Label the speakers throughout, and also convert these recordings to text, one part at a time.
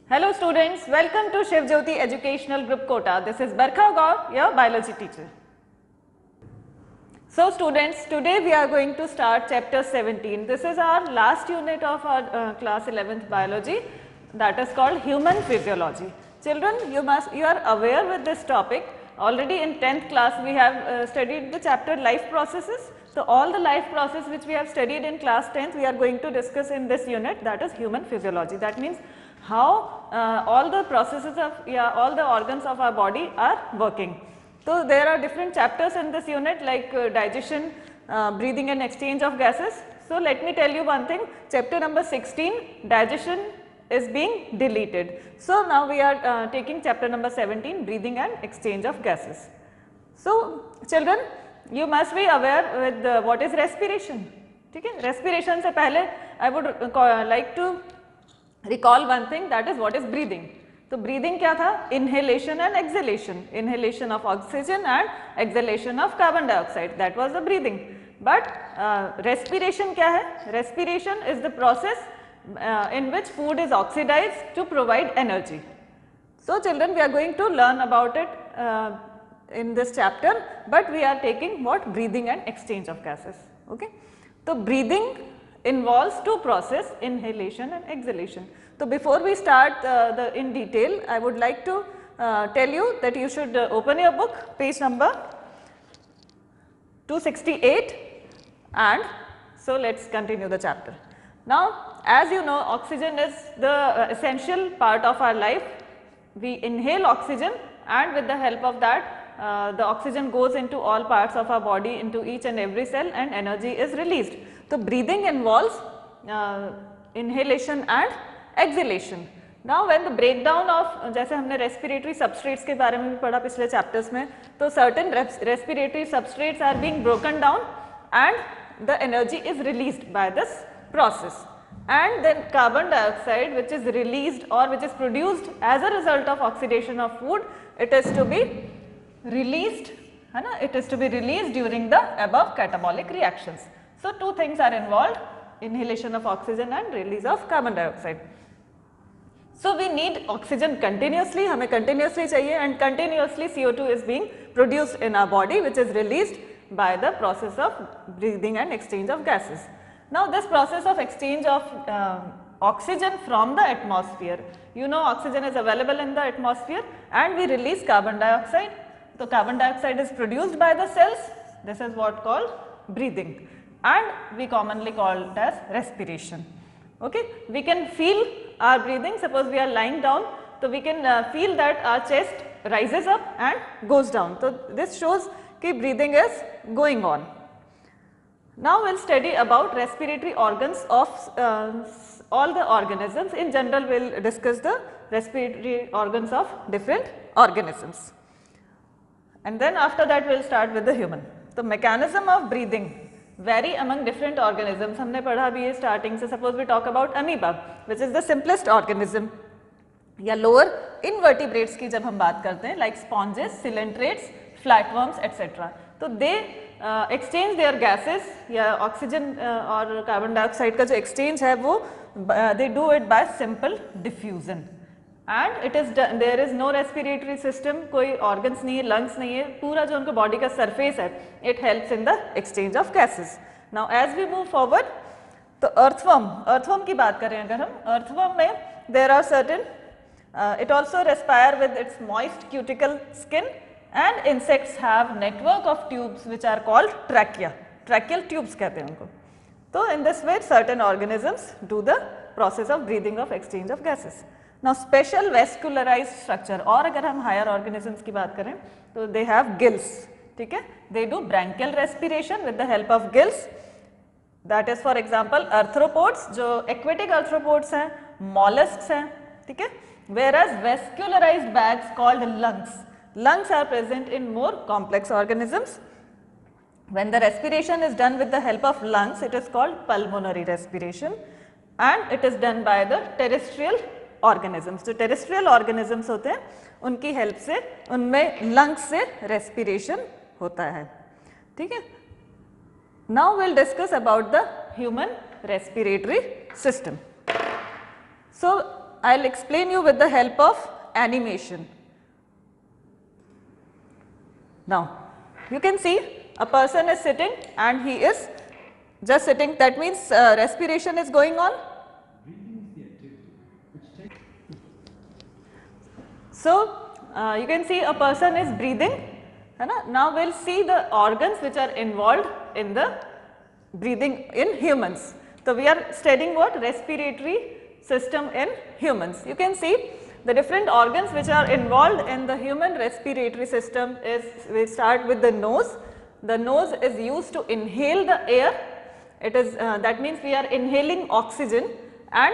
Speaker 1: Hello students, welcome to Shiv Jyoti Educational Group Kota. This is Barkha Gaur, your biology teacher. So students, today we are going to start chapter 17. This is our last unit of our class 11th biology, that is called human physiology. Children, you are aware with this topic. Already in 10th class we have studied the chapter life processes. So all the life process which we have studied in class 10th we are going to discuss in this unit, that is human physiology. That means how all the processes of all the organs of our body are working. So there are different chapters in this unit like digestion, breathing and exchange of gases. So let me tell you one thing, chapter number 16, digestion is being deleted. So now we are taking chapter number 17, breathing and exchange of gases. So children, you must be aware with what is respiration. Okay? Respiration se pehle I would like to recall one thing, that is what is breathing. So breathing क्या था? Inhalation and exhalation. Inhalation of oxygen and exhalation of carbon dioxide. That was the breathing. But respiration क्या है? Respiration is the process in which food is oxidized to provide energy. So children, we are going to learn about it in this chapter, but we are taking what? Breathing and exchange of gases. Okay. So breathing involves two processes, inhalation and exhalation. So before we start in detail, I would like to tell you that you should open your book, page number 268, and so let's continue the chapter. Now, as you know, oxygen is the essential part of our life. We inhale oxygen, and with the help of that, the oxygen goes into all parts of our body, into each and every cell, and energy is released. So breathing involves inhalation and exhalation. Now when the breakdown of, जैसे हमने respiratory substrates के बारे में भी पढ़ा पिछले chapters में, तो certain respiratory substrates are being broken down and the energy is released by this process. And then carbon dioxide, which is released or which is produced as a result of oxidation of food, it is to be released, it is to be released during the above catabolic reactions. So two things are involved, inhalation of oxygen and release of carbon dioxide. So we need oxygen continuously, हमें continuously चाहिए, and continuously CO2 is being produced in our body, which is released by the process of breathing and exchange of gases. Now this process of exchange of oxygen from the atmosphere, you know oxygen is available in the atmosphere and we release carbon dioxide. So carbon dioxide is produced by the cells, this is what called breathing, and we commonly call it as respiration. Okay, we can feel our breathing. Suppose we are lying down, so we can feel that our chest rises up and goes down. So this shows that breathing is going on. Now we will study about respiratory organs of all the organisms. In general, we will discuss the respiratory organs of different organisms, and then after that we will start with the human. The mechanism of breathing vary among different organisms. हमने पढ़ा भी है starting से. Suppose we talk about amoeba, which is the simplest organism, या lower invertebrates की जब हम बात करते हैं, like sponges, coelentrates, flatworms, etc. तो they exchange their gases, या oxygen और carbon dioxide का जो exchange है वो they do it by simple diffusion. And it is done, there is no respiratory system, कोई organs नहीं है, lungs नहीं है, पूरा जो उनको body का surface है, it helps in the exchange of gases. Now as we move forward, तो earthworm की बात करें अगर हम, earthworm में there are certain, it also respire with its moist cuticle skin, and insects have network of tubes which are called trachea, tracheal tubes कहते हैं उनको. So in this way certain organisms do the process of breathing of exchange of gases. Now special vascularized structure, और अगर हम higher organisms की बात करें तो they have gills, ठीक है, they do branchial respiration with the help of gills. That is for example arthropods, जो aquatic arthropods हैं, mollusks हैं, ठीक है, whereas vascularized bags called lungs are present in more complex organisms. When the respiration is done with the help of lungs, it is called pulmonary respiration, and it is done by the terrestrial organisms. जो terrestrial organisms होते हैं उनकी help से उनमें lungs से respiration होता है, ठीक है. Now we will discuss about the human respiratory system. So I'll explain you with the help of animation. Now, you can see a person is sitting and he is just sitting, that means respiration is going on. So, you can see a person is breathing. Now, we will see the organs which are involved in the breathing in humans. So, we are studying what? Respiratory system in humans. You can see the different organs which are involved in the human respiratory system is, we start with the nose. The nose is used to inhale the air. It is that means we are inhaling oxygen and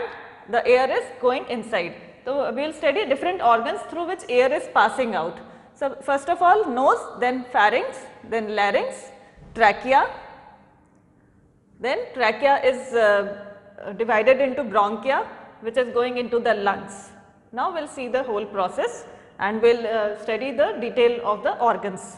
Speaker 1: the air is going inside. So, we will study different organs through which air is passing out. So, first of all nose, then pharynx, then larynx, trachea. Then trachea is divided into bronchia, which is going into the lungs. Now, we will see the whole process and we will study the detail of the organs.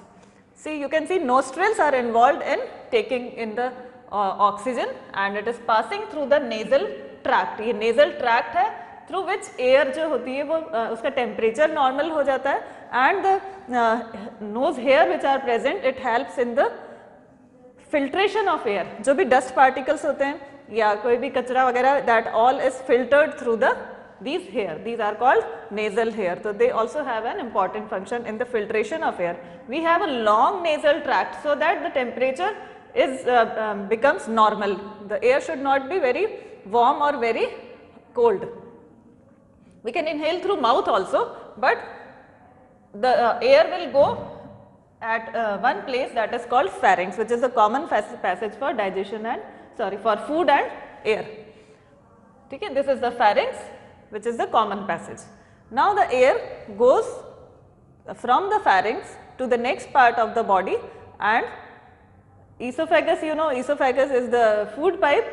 Speaker 1: See, you can see nostrils are involved in taking in the oxygen and it is passing through the nasal tract. ये nasal tract है through which air जो होती है वो उसका temperature normal हो जाता है and the nose hair which are present, it helps in the filtration of air. जो भी dust particles होते हैं या कोई भी कचरा वगैरह, that all is filtered through the these hair. These are called nasal hair. So, they also have an important function in the filtration of air. We have a long nasal tract so that the temperature is becomes normal. The air should not be very warm or very cold. We can inhale through mouth also, but the air will go at one place, that is called pharynx, which is a common passage for digestion and for food and air. Okay, this is the pharynx, which is the common passage. Now, the air goes from the pharynx to the next part of the body and esophagus, you know, esophagus is the food pipe,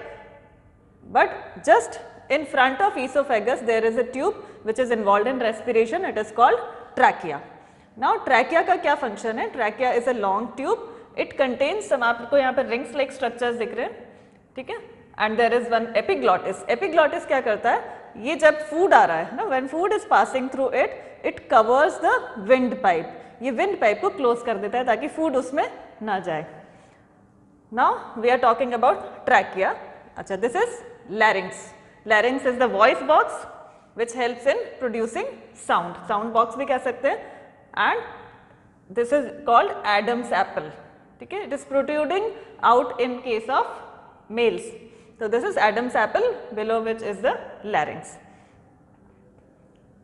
Speaker 1: but just in front of esophagus there is a tube which is involved in respiration, it is called trachea. Now, trachea का क्या function है? Trachea is a long tube, it contains some, आपको यहाँ पर rings like structures दिख रहे हैं, ठीक है? And there is one epiglottis. Epiglottis क्या करता है? ये जब food आ रहा है ना, when food is passing through it, it covers the windpipe. ये windpipe को close कर देता है ताकि food उसमें ना जाए. Now, we are talking about trachea. अच्छा, this is larynx. Larynx is the voice box which helps in producing sound. Sound box भी कह सकते हैं. And this is called Adam's apple. ठीक है? It is protruding out in case of males. So, this is Adam's apple, below which is the larynx.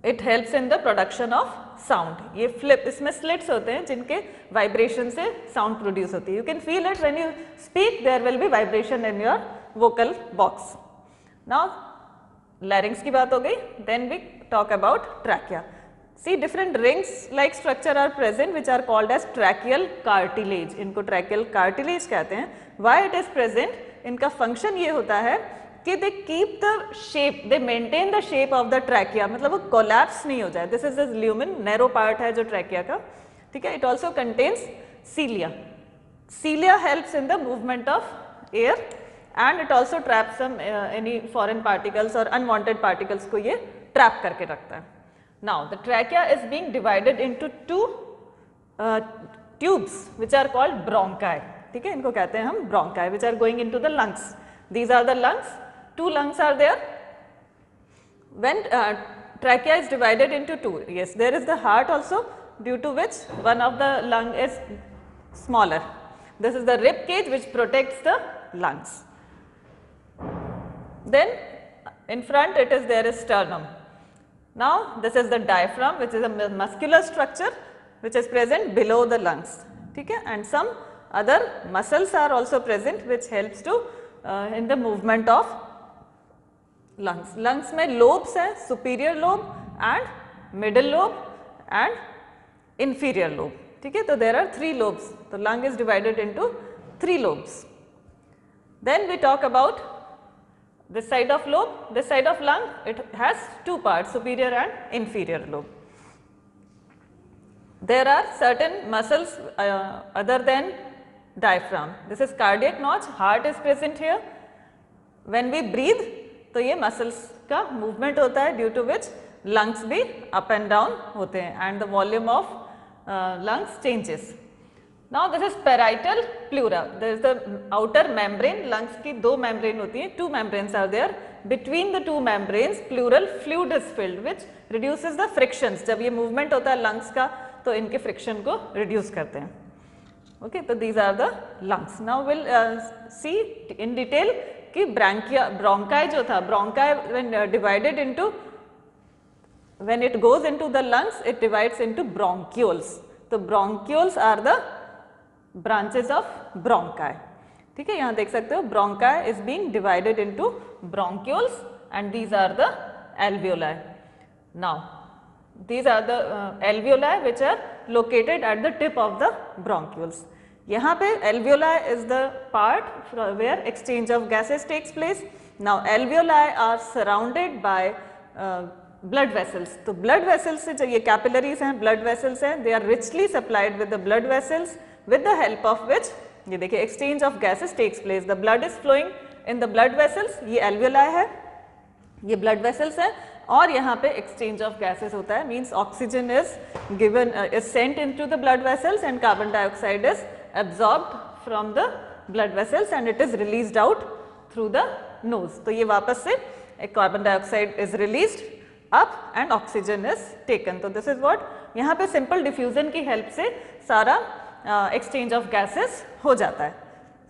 Speaker 1: It helps in the production of sound. ये flip, इसमें slits होते हैं जिनके vibration से sound produce होती है. You can feel it when you speak, there will be vibration in your vocal box. Now, larynx की बात हो गई, then we talk about trachea. See, different rings like structure are present which are called as tracheal cartilage. इनको tracheal cartilage कहते हैं. Why it is present? इनका function ये होता है कि they keep the shape, they maintain the shape of the trachea. मतलब वो collapse नहीं हो जाए. This is the lumen, narrow part है जो trachea का. ठीक है? It also contains cilia. Cilia helps in the movement of air and it also traps some any foreign particles or unwanted particles को ये trap करके रखता है. Now, the trachea is being divided into two tubes which are called bronchi. ठीक है, इनको कहते हैं हम bronchi, which are going into the lungs. These are the lungs. Two lungs are there. When trachea is divided into two, yes, there is the heart also, due to which one of the lung is smaller. This is the rib cage which protects the lungs. Then in front it is there is sternum. Now, this is the diaphragm, which is a muscular structure which is present below the lungs. ठीक है? And some other muscles are also present which helps to in the movement of lungs. Lungs में lobes है, superior lobe and middle lobe and inferior lobe. ठीक है? तो there are three lobes. The lung is divided into three lobes. Then we talk about this side of lobe, this side of lung, it has two parts, superior and inferior lobe. There are certain muscles other than diaphragm. This is cardiac notch, heart is present here. When we breathe, तो ये muscles का movement होता है due to which lungs भी up and down होते हैं and the volume of lungs changes. Now this is parietal pleura. This is the outer membrane. Lungs की दो मेम्ब्रेन होती हैं, two membranes are there. Between the two membranes pleural fluid is filled which reduces the frictions. जब ये movement होता है lungs का तो इनके फ्रिक्शन को रिड्यूस करते हैं. ओके, तो these are the lungs. Now will see in detail कि ब्रोंकाई जो था, bronchi when divided into, when it goes into the lungs it divides into bronchioles. तो bronchioles are the branches of bronchi. ठीक है, यहाँ देख सकते हो bronchi is being divided into bronchioles and these are the alveoli. Now these are the alveoli which are located at the tip of the bronchioles. यहाँ पे alveoli is the part where exchange of gases takes place. Now alveoli are surrounded by blood vessels. तो blood vessels से जो ये capillaries हैं, blood vessels हैं, they are richly supplied with the blood vessels with the help of which ये देखिए exchange of gases takes place. The blood is flowing in the blood vessels. ये alveoli है, ये blood vessels है और यहाँ पे exchange of gases होता है. Means oxygen is given is sent into the blood vessels and carbon dioxide is absorbed from the blood vessels and it is released out through the nose. तो ये वापस से एक carbon dioxide is released up and oxygen is taken. तो this is what यहाँ पे simple diffusion की help से सारा exchange of gases हो जाता है.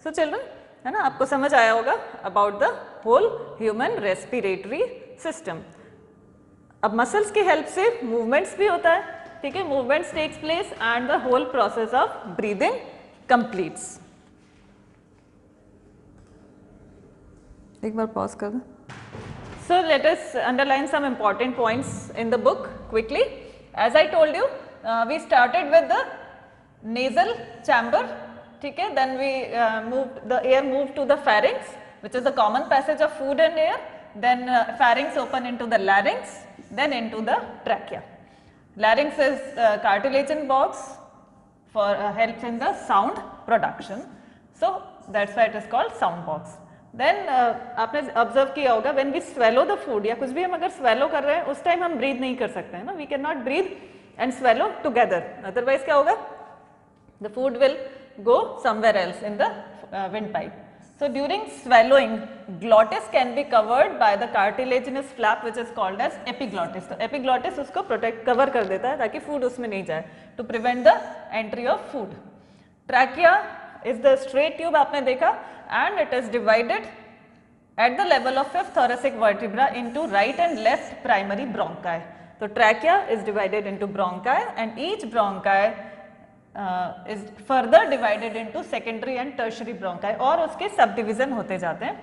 Speaker 1: So children, है ना, आपको समझ आया होगा about the whole human respiratory system. अब muscles की help से movements भी होता है. ठीक है, movements takes place and the whole process of breathing completes. एक बार pause कर दो. So let us underline some important points in the book quickly. As I told you, we started with the nasal chamber. ठीक है, then we the air moved to the pharynx, which is the common passage of food and air. Then pharynx open into the larynx, then into the trachea. Larynx is cartilaginous box for helps in the sound production. So that's why it is called sound box. Then आपने observe किया होगा when we swallow the food या कुछ भी हम अगर swallow कर रहे हैं उस टाइम हम ब्रीथ नहीं कर सकते हैं ना. We can not breathe and swallow together, otherwise क्या होगा, the food will go somewhere else in the windpipe. So during swallowing glottis can be covered by the cartilaginous flap which is called as epiglottis. तो epiglottis उसको protect cover कर देता है ताकि food उसमें नहीं जाए, to prevent the entry of food. Trachea is the straight tube आपने देखा and it is divided at the level of fifth thoracic vertebra into right and left primary bronchi. So trachea is divided into bronchi and each bronchi is further divided into secondary and tertiary bronchi और उसके subdivision होते जाते हैं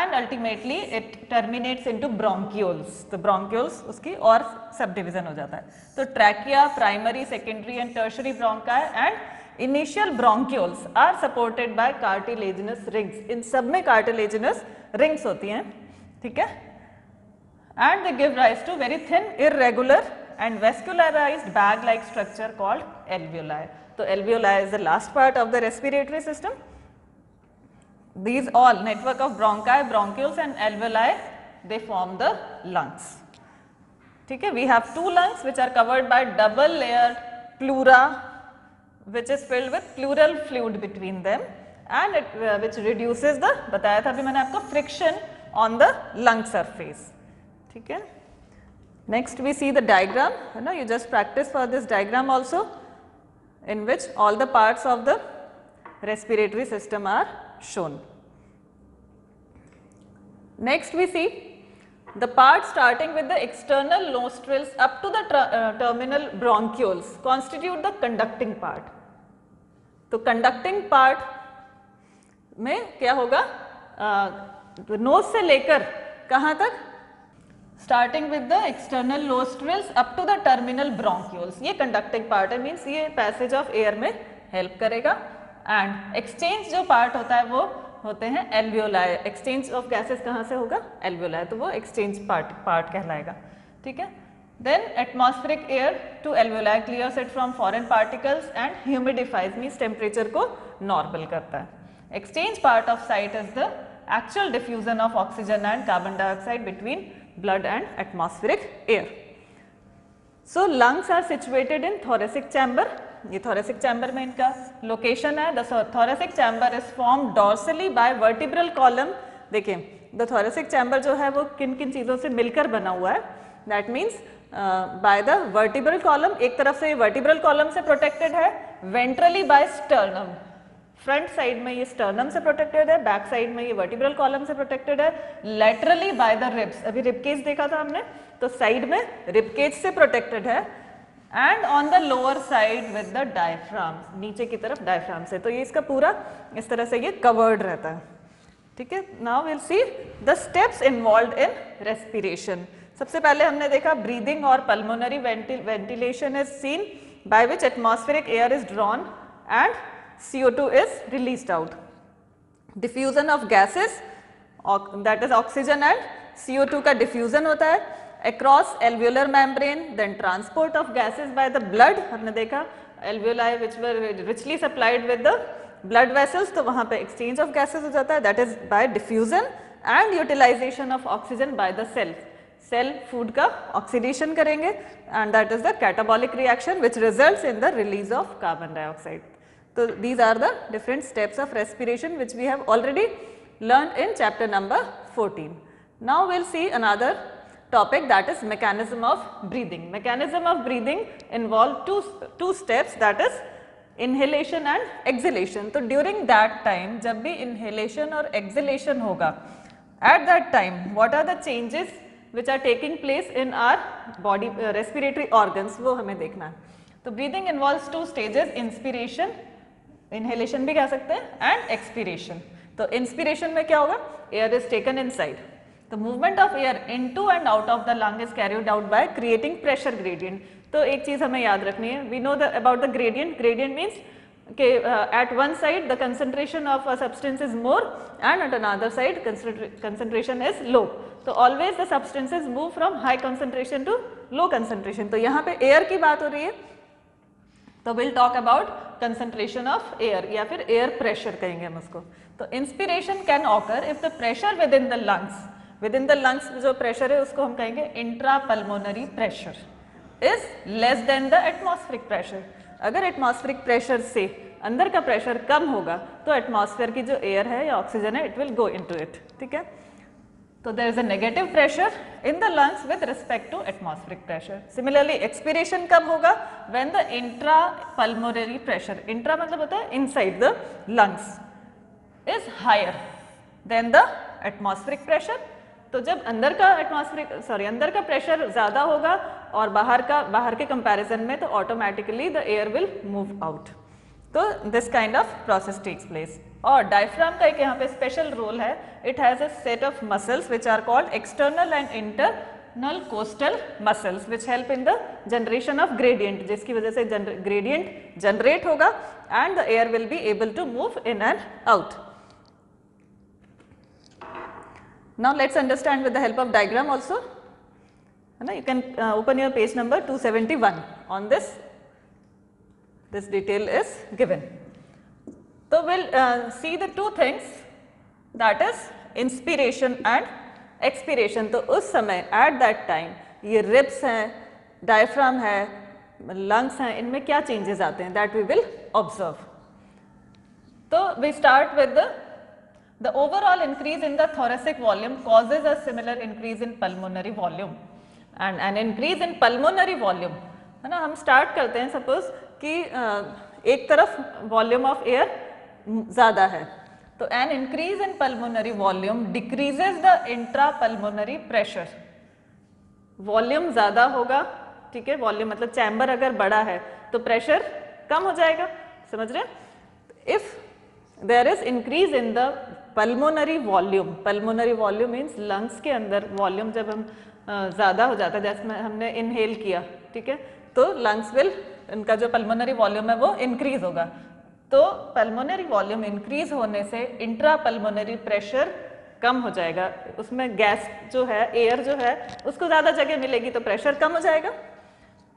Speaker 1: and ultimately it terminates into bronchioles. तो bronchioles उसकी और subdivision हो जाता है. तो trachea, primary, secondary and tertiary bronchi and initial bronchioles are supported by cartilaginous rings. इन सब में कार्टिलेजिनस रिंग्स होती हैं. ठीक है, and they give rise to very thin irregular and vascularised bag like structure called alveoli. तो alveoli is the last part of the respiratory system. These all network of bronchi, bronchioles and alveoli they form the lungs. ठीक है, we have two lungs which are covered by double layer pleura which is filled with pleural fluid between them and it which reduces the, बताया था अभी मैंने आपको, friction on the lung surface. ठीक है, next we see the diagram. You know, you just practice for this diagram also in which all the parts of the respiratory system are shown. Next we see the part starting with the external nostrils up to the terminal bronchioles constitute the conducting part. तो conducting part में क्या होगा, knows से लेकर कहाँ तक, starting with the external nostrils up to the terminal bronchioles. ये conducting part है, means ये passage of air में help करेगा. and exchange जो part होता है वो होते हैं एल्वियोलाई. एक्सचेंज ऑफ गैसेस कहाँ से होगा, एल्वियोलाई. तो वो एक्सचेंज पार्ट कहलाएगा. ठीक है, then atmospheric air to alveoli clears it from foreign particles and humidifies, means temperature को नॉर्मल करता है. Exchange part of site is the actual diffusion of oxygen and carbon dioxide between blood and atmospheric air. So lungs are situated in thoracic chamber. ये thoracic chamber में इनका location है. The thoracic chamber is formed dorsally by vertebral column. देखिए the thoracic chamber जो है वो किन किन चीज़ों से मिलकर बना हुआ है. That means by the vertebral column, एक तरफ से ये vertebral column से protected है, ventrally by sternum. Front side में ये स्टर्नम से प्रोटेक्टेड है, बैक साइड में ये वर्टिब्रल कॉलम से प्रोटेक्टेड है, लेटरली बाय द रिब्स. अभी रिबकेज देखा था हमने, तो साइड में रिबकेज से प्रोटेक्टेड है, and on the lower side with the diaphragm, नीचे की तरफ डायफ्राम से. तो ये इसका पूरा इस तरह से ये कवर्ड रहता है. ठीक है. Now will see the steps involved in respiration. सबसे पहले हमने देखा ब्रीदिंग और pulmonary ventilation is seen by which atmospheric air is drawn and CO2 is released out. Diffusion of gases, that is oxygen and CO2 का diffusion होता है across alveolar membrane. Then transport of gases by the blood. हमने देखा alveoli which were richly supplied with the blood vessels, तो वहाँ पे exchange of gases हो जाता है. That is by diffusion and utilization of oxygen by the cell. Cell food का oxidation करेंगे and that is the catabolic reaction which results in the release of carbon dioxide. So these are the different steps of respiration which we have already learned in chapter number 14. Now we'll see another topic, that is mechanism of breathing. Mechanism of breathing involve two steps, that is inhalation and exhalation. So during that time जब भी inhalation और exhalation होगा, at that time what are the changes which are taking place in our body respiratory organs, वो हमें देखना है. तो breathing involves two stages, inspiration, inhalation भी कह सकते हैं, एंड एक्सपीरेशन. तो इंस्पिरेशन में क्या होगा, air is taken inside. The movement of air into and out of the lung is carried out by creating pressure gradient. तो एक चीज हमें याद रखनी है, we know about the gradient. Gradient means कि at one side the concentration of a substance is more and at another side concentration is low. तो always the substances move from high concentration to low concentration. तो यहाँ पे air की बात हो रही है, तो will talk about concentration of air या फिर एयर प्रेशर कहेंगे हम उसको. तो inspiration can occur if the pressure with in the lungs, with in the lungs जो प्रेशर है उसको हम कहेंगे intra pulmonary pressure, is less than the atmospheric pressure. अगर एटमॉस्फेरिक प्रेशर से अंदर का प्रेशर कम होगा तो एटमॉस्फेयर की जो एयर है या ऑक्सीजन है it will go into it. ठीक है. So there is a negative pressure in the lungs with respect to atmospheric pressure. Similarly, expiration कब होगा? When the intrapulmonary pressure, intra मतलब होता है inside the lungs, is higher than the atmospheric pressure. तो जब अंदर का अंदर का प्रेशर ज़्यादा होगा और बाहर के कंपैरिजन में, तो automatically the air will move out. तो this kind of process takes place. और डायफ्राम का एक यहाँ पे स्पेशल रोल है. It has a set of muscles which are called external and internal costal muscles which help in the generation of gradient, जिसकी वजह से ग्रेडियंट जनरेट होगा and the air will be able to move in and out. Now let's understand with the help of diagram also. You can open your page number 271. On this detail is given. So we'll see the two things, that is inspiration and expiration. तो उस समय at that time ये ribs हैं, diaphragm है, lungs हैं, इनमें क्या changes आते हैं, that we will observe. तो we start with the overall increase in the thoracic volume causes a similar increase in pulmonary volume, and an increase in pulmonary volume, है ना. हम start करते हैं suppose कि एक तरफ volume of air ज़्यादा है, तो an increase in pulmonary volume decreases the intrapulmonary pressure. Volume ज़्यादा होगा, ठीक है, वॉल्यूम मतलब चैम्बर अगर बड़ा है तो प्रेशर कम हो जाएगा, समझ रहे हैं. If there is increase in the pulmonary volume means lungs के अंदर वॉल्यूम जब हम ज़्यादा हो जाता है, जैसे हमने इनहेल किया, ठीक है, तो लंग्स विल, इनका जो पल्मोनरी वॉल्यूम है वो इंक्रीज होगा. तो पल्मोनरी वॉल्यूम इंक्रीज होने से इंट्रा पल्मोनरी प्रेशर कम हो जाएगा, उसमें गैस जो है, एयर जो है, उसको ज़्यादा जगह मिलेगी तो प्रेशर कम हो जाएगा.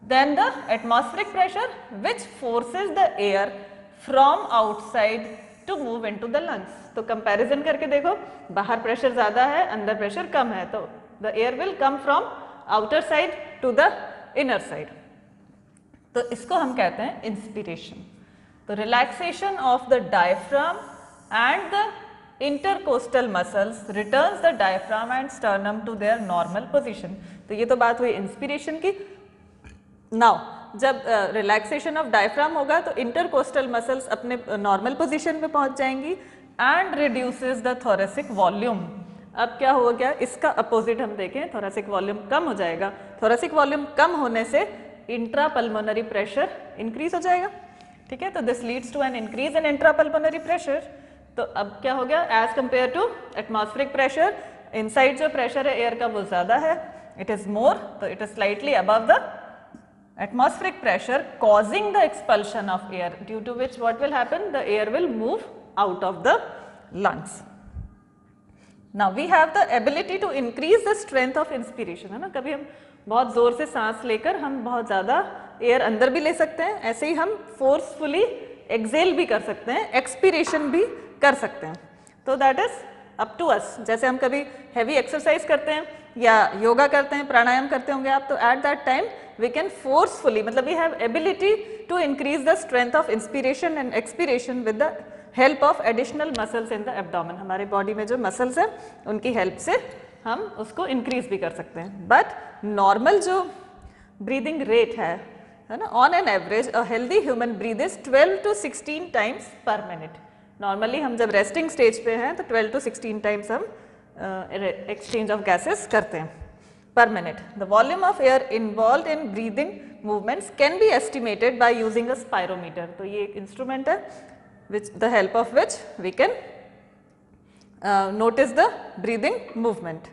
Speaker 1: Then the atmospheric pressure which forces the air from outside to move into the lungs. तो कंपैरिजन करके देखो, बाहर प्रेशर ज़्यादा है, अंदर प्रेशर कम है, तो the air will come from outer side to the inner side. तो इसको हम कहते हैं इंस्पिरेशन. तो relaxation of the diaphragm and the intercostal muscles returns the diaphragm and sternum to their normal position. तो ये तो बात हुई इंस्पिरेशन की. नाउ जब रिलैक्सेशन ऑफ डायफ्राम होगा तो इंटरकोस्टल मसल्स अपने नॉर्मल पोजीशन पे पहुंच जाएंगी and reduces the thoracic volume. अब क्या हो गया, इसका अपोजिट हम देखें, थोरेसिक वॉल्यूम कम हो जाएगा. थोरेसिक वॉल्यूम कम होने से इंट्रापल्मोनरी प्रेशर इंक्रीज हो जाएगा. ठीक है, तो this leads to an increase in intrapulmonary pressure. तो अब क्या हो गया, as compare to atmospheric pressure, inside जो प्रेशर है एयर का वो ज्यादा है, इट इज मोर, तो it is slightly above the atmospheric pressure causing the expulsion of air, due to which what will happen, the air will move out of the lungs. Now we have the ability to increase the strength of inspiration, है ना. कभी हम बहुत जोर से सांस लेकर हम बहुत ज़्यादा एयर अंदर भी ले सकते हैं, ऐसे ही हम फोर्सफुली एक्सेल भी कर सकते हैं, एक्सपीरेशन भी कर सकते हैं. तो that is up to us. जैसे हम कभी हैवी एक्सरसाइज करते हैं या योगा करते हैं, प्राणायाम करते होंगे आप, तो at that time we can forcefully, मतलब we have ability to increase the strength of inspiration and expiration with the help of additional muscles in the abdomen. हमारे बॉडी में जो मसल्स हैं उनकी हेल्प से हम उसको इंक्रीज भी कर सकते हैं. बट नॉर्मल जो ब्रीदिंग रेट है ना, on an average a healthy human breathe is 12 to 16 times पर मिनट. नॉर्मली हम जब रेस्टिंग स्टेज पे हैं तो 12 to 16 टाइम्स हम एक्सचेंज ऑफ गैसेस करते हैं per minute. The volume of air involved in breathing movements can be estimated by using a spirometer. तो ये एक इंस्ट्रूमेंट है which the help of which we can notice the breathing movement.